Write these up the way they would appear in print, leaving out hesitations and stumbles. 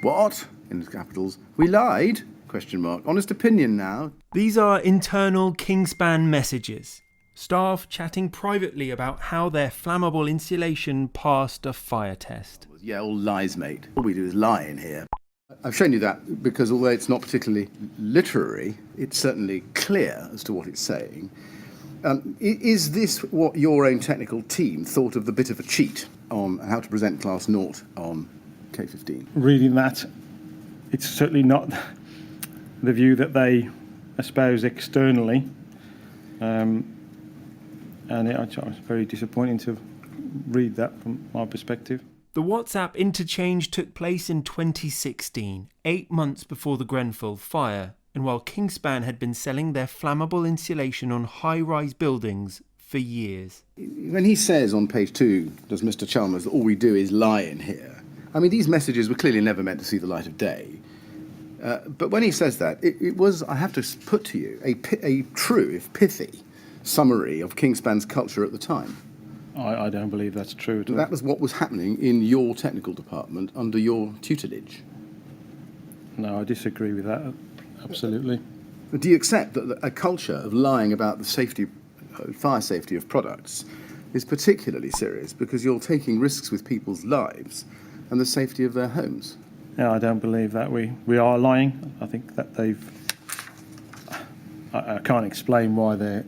What? In capitals. We lied? Question mark. Honest opinion now. These are internal Kingspan messages. Staff chatting privately about how their flammable insulation passed a fire test. Yeah, all lies, mate. All we do is lie in here. I've shown you that because although it's not particularly literary, it's certainly clear as to what it's saying. Is this what your own technical team thought of the bit of a cheat on how to present Class 0 on K15? Reading that, it's certainly not the view that they espouse externally. And it was very disappointing to read that from my perspective. The WhatsApp interchange took place in 2016, 8 months before the Grenfell fire, and while Kingspan had been selling their flammable insulation on high-rise buildings for years. When he says on page 2, does Mr. Chalmers, that all we do is lie in here, I mean, these messages were clearly never meant to see the light of day. But when he says that, it was, I have to put to you, a true, if pithy, summary of Kingspan's culture at the time. I don't believe that's true at all. That was what was happening in your technical department under your tutelage. No, I disagree with that, absolutely. Do you accept that a culture of lying about the safety, fire safety of products is particularly serious because you're taking risks with people's lives and the safety of their homes? No, I don't believe that we are lying. I think that I can't explain why they're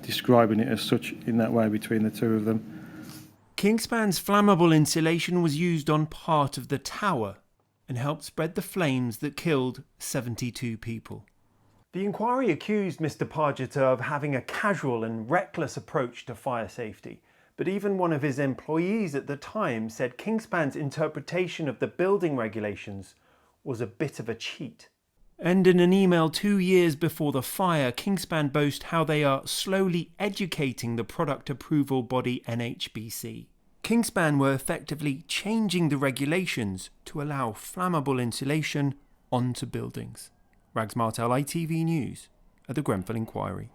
describing it as such in that way between the two of them. Kingspan's flammable insulation was used on part of the tower and helped spread the flames that killed 72 people. The inquiry accused Mr. Pargeter of having a casual and reckless approach to fire safety, but even one of his employees at the time said Kingspan's interpretation of the building regulations was a bit of a cheat. And in an email 2 years before the fire, Kingspan boast how they are slowly educating the product approval body NHBC. Kingspan were effectively changing the regulations to allow flammable insulation onto buildings. Rags Martel, ITV News, at the Grenfell Inquiry.